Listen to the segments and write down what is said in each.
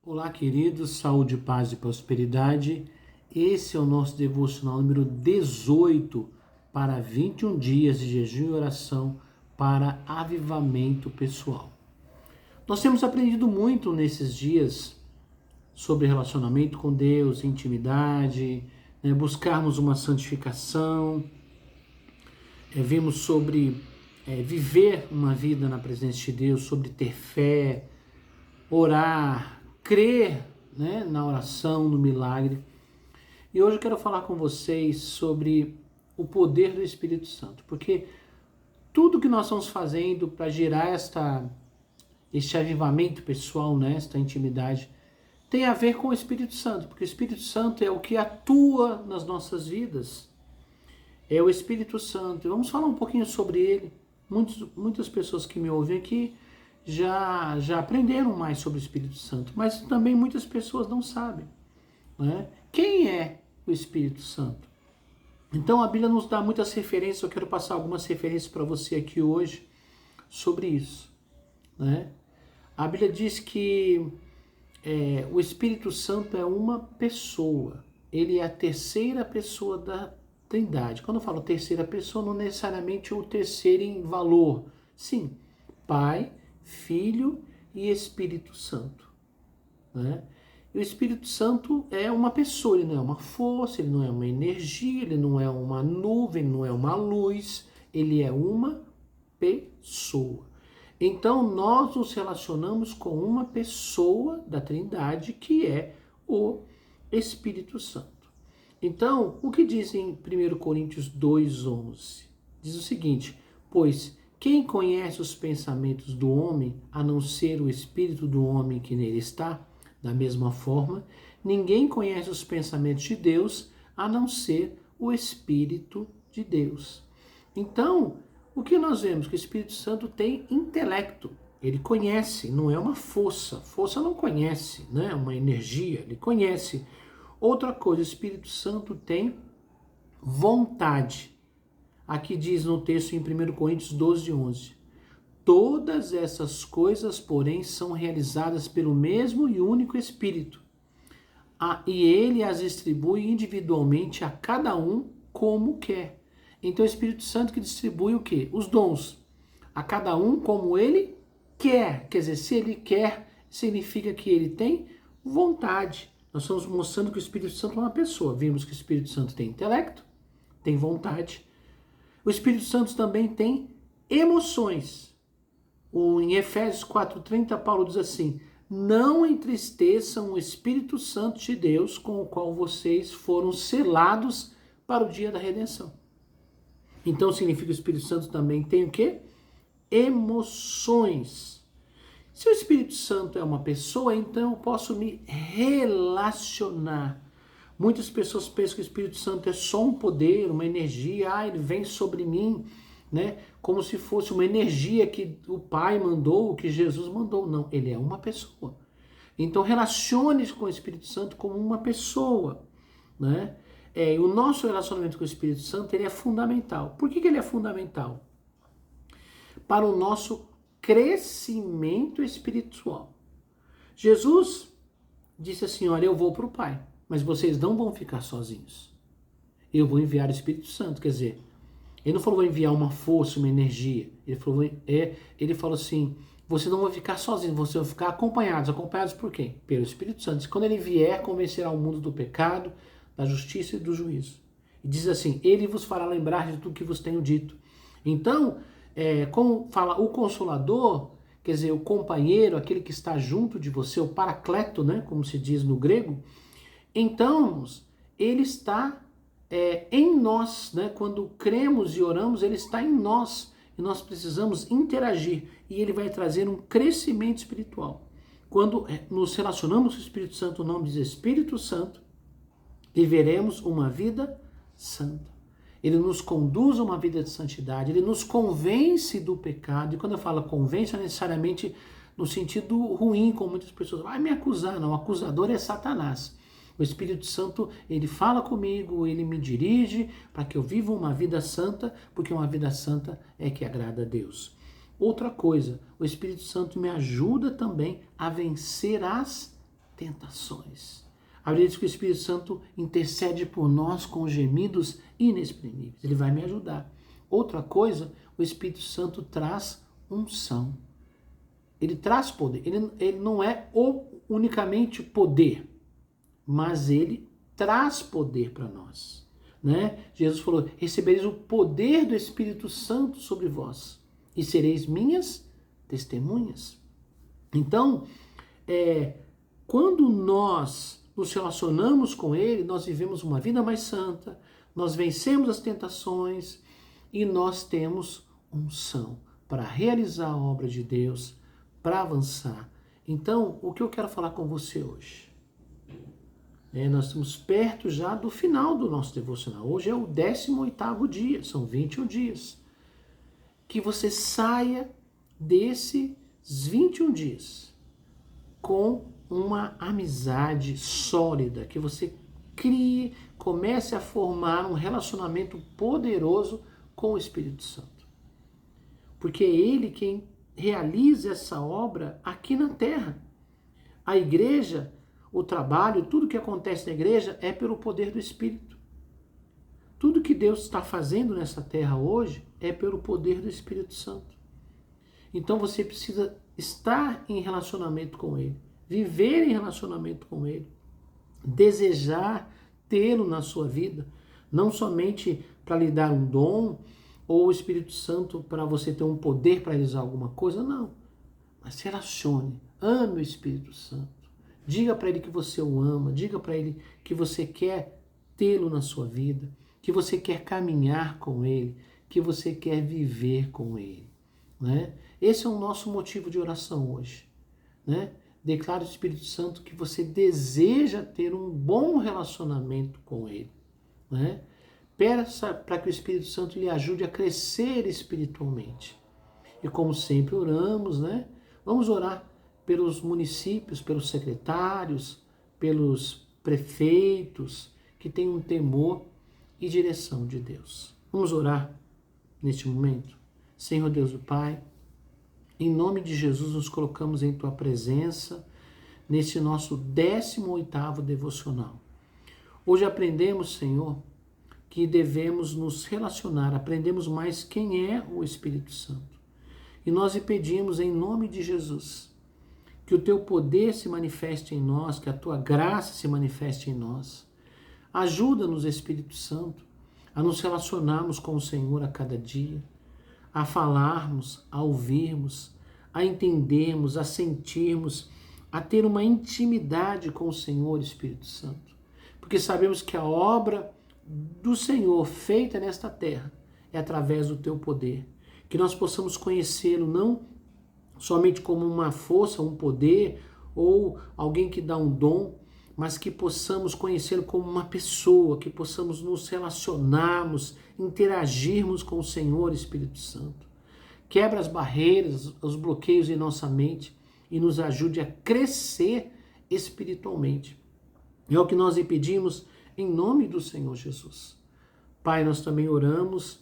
Olá, queridos, saúde, paz e prosperidade. Esse é o nosso devocional número 18 para 21 dias de jejum e oração para avivamento pessoal. Nós temos aprendido muito nesses dias sobre relacionamento com Deus, intimidade, buscarmos uma santificação. Vimos sobre viver uma vida na presença de Deus, sobre ter fé, orar, crer, na oração, no milagre. E hoje eu quero falar com vocês sobre o poder do Espírito Santo, porque tudo que nós estamos fazendo para gerar este avivamento pessoal, esta intimidade, tem a ver com o Espírito Santo, porque o Espírito Santo é o que atua nas nossas vidas. É o Espírito Santo. Vamos falar um pouquinho sobre ele. Muitas pessoas que me ouvem aqui já aprenderam mais sobre o Espírito Santo, mas também muitas pessoas não sabem, Quem é o Espírito Santo? Então a Bíblia nos dá muitas referências, eu quero passar algumas referências para você aqui hoje sobre isso, A Bíblia diz que o Espírito Santo é uma pessoa, ele é a terceira pessoa da Trindade. Quando eu falo terceira pessoa, não necessariamente o terceiro em valor, sim, Pai, Filho e Espírito Santo, E o Espírito Santo é uma pessoa, ele não é uma força, ele não é uma energia, ele não é uma nuvem, ele não é uma luz, ele é uma pessoa. Então nós nos relacionamos com uma pessoa da Trindade que é o Espírito Santo. Então, o que diz em 1 Coríntios 2:11? Diz o seguinte: pois quem conhece os pensamentos do homem, a não ser o espírito do homem que nele está? Da mesma forma, ninguém conhece os pensamentos de Deus, a não ser o Espírito de Deus. Então, o que nós vemos? Que o Espírito Santo tem intelecto. Ele conhece, não é uma força. Força não conhece, É uma energia, ele conhece. Outra coisa, o Espírito Santo tem vontade. Aqui diz no texto em 1 Coríntios 12:11. Todas essas coisas, porém, são realizadas pelo mesmo e único Espírito. E ele as distribui individualmente a cada um como quer. Então, é o Espírito Santo que distribui o quê? Os dons. A cada um como ele quer. Quer dizer, se ele quer, significa que ele tem vontade. Nós estamos mostrando que o Espírito Santo é uma pessoa. Vimos que o Espírito Santo tem intelecto, tem vontade. O Espírito Santo também tem emoções. Em Efésios 4:30, Paulo diz assim: não entristeçam o Espírito Santo de Deus, com o qual vocês foram selados para o dia da redenção. Então significa que o Espírito Santo também tem o quê? Emoções. Se o Espírito Santo é uma pessoa, então eu posso me relacionar. Muitas pessoas pensam que o Espírito Santo é só um poder, uma energia, ele vem sobre mim, Como se fosse uma energia que o Pai mandou, que Jesus mandou. Não, ele é uma pessoa. Então relacione-se com o Espírito Santo como uma pessoa, o nosso relacionamento com o Espírito Santo, ele é fundamental. Por que ele é fundamental? Para o nosso crescimento espiritual. Jesus disse assim: olha, eu vou para o Pai, mas vocês não vão ficar sozinhos. Eu vou enviar o Espírito Santo. Quer dizer, ele não falou vou enviar uma força, uma energia. Ele falou assim: vocês não vão ficar sozinhos, vocês vão ficar acompanhados. Acompanhados por quem? Pelo Espírito Santo. Quando ele vier, convencerá o mundo do pecado, da justiça e do juízo. E diz assim: ele vos fará lembrar de tudo que vos tenho dito. Então, como fala o Consolador, quer dizer, o companheiro, aquele que está junto de você, o paracleto, como se diz no grego, então ele está em nós, Quando cremos e oramos, ele está em nós e nós precisamos interagir e ele vai trazer um crescimento espiritual. Quando nos relacionamos com o Espírito Santo, o nome diz Espírito Santo, viveremos uma vida santa. Ele nos conduz a uma vida de santidade, ele nos convence do pecado. E quando eu falo convence, não é necessariamente no sentido ruim, como muitas pessoas vai me acusar. Não, o acusador é Satanás. O Espírito Santo, ele fala comigo, ele me dirige para que eu viva uma vida santa, porque uma vida santa é que agrada a Deus. Outra coisa, o Espírito Santo me ajuda também a vencer as tentações. A Bíblia diz que o Espírito Santo intercede por nós com gemidos inexprimíveis. Ele vai me ajudar. Outra coisa, o Espírito Santo traz unção. Ele traz poder. Ele não é unicamente poder, mas ele traz poder para nós. Né? Jesus falou, recebereis o poder do Espírito Santo sobre vós e sereis minhas testemunhas. Então, quando nós nos relacionamos com ele, nós vivemos uma vida mais santa, nós vencemos as tentações e nós temos unção para realizar a obra de Deus, para avançar. Então, o que eu quero falar com você hoje? Nós estamos perto já do final do nosso devocional. Hoje é o 18º dia, são 21 dias. Que você saia desses 21 dias com uma amizade sólida, que você crie, comece a formar um relacionamento poderoso com o Espírito Santo. Porque é Ele quem realiza essa obra aqui na terra. A igreja, o trabalho, tudo que acontece na igreja é pelo poder do Espírito. Tudo que Deus está fazendo nessa terra hoje é pelo poder do Espírito Santo. Então você precisa estar em relacionamento com Ele, viver em relacionamento com Ele, desejar tê-lo na sua vida, não somente para lhe dar um dom ou o Espírito Santo para você ter um poder para realizar alguma coisa, não. Mas se relacione, ame o Espírito Santo. Diga para Ele que você o ama, diga para Ele que você quer tê-lo na sua vida, que você quer caminhar com Ele, que você quer viver com Ele. Né? Esse é o nosso motivo de oração hoje. Né? Declare ao Espírito Santo que você deseja ter um bom relacionamento com Ele. Né? Peça para que o Espírito Santo lhe ajude a crescer espiritualmente. E como sempre oramos, né? Vamos orar pelos municípios, pelos secretários, pelos prefeitos que têm um temor e direção de Deus. Vamos orar neste momento? Senhor Deus do Pai, em nome de Jesus nos colocamos em Tua presença neste nosso 18º devocional. Hoje aprendemos, Senhor, que devemos nos relacionar, aprendemos mais quem é o Espírito Santo. E nós lhe pedimos em nome de Jesus que o Teu poder se manifeste em nós, que a Tua graça se manifeste em nós. Ajuda-nos, Espírito Santo, a nos relacionarmos com o Senhor a cada dia, a falarmos, a ouvirmos, a entendermos, a sentirmos, a ter uma intimidade com o Senhor, Espírito Santo. Porque sabemos que a obra do Senhor feita nesta terra é através do Teu poder. Que nós possamos conhecê-lo não somente como uma força, um poder ou alguém que dá um dom, mas que possamos conhecê-lo como uma pessoa, que possamos nos relacionarmos, interagirmos com o Senhor, Espírito Santo. Quebra as barreiras, os bloqueios em nossa mente e nos ajude a crescer espiritualmente. É o que nós lhe pedimos em nome do Senhor Jesus. Pai, nós também oramos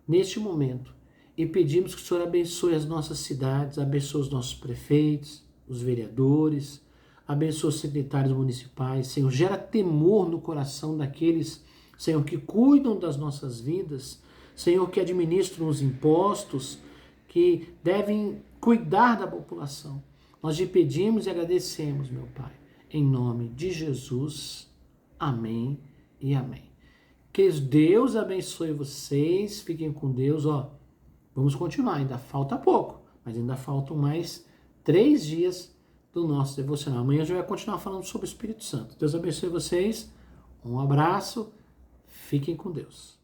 neste momento e pedimos que o Senhor abençoe as nossas cidades, abençoe os nossos prefeitos, os vereadores, abençoe os secretários municipais. Senhor, gera temor no coração daqueles, Senhor, que cuidam das nossas vidas, Senhor, que administram os impostos, que devem cuidar da população. Nós lhe pedimos e agradecemos, meu Pai, em nome de Jesus. Amém e amém. Que Deus abençoe vocês, fiquem com Deus. Vamos continuar, ainda falta pouco, mas ainda faltam mais 3 dias do nosso devocional. Amanhã a gente vai continuar falando sobre o Espírito Santo. Deus abençoe vocês, um abraço, fiquem com Deus.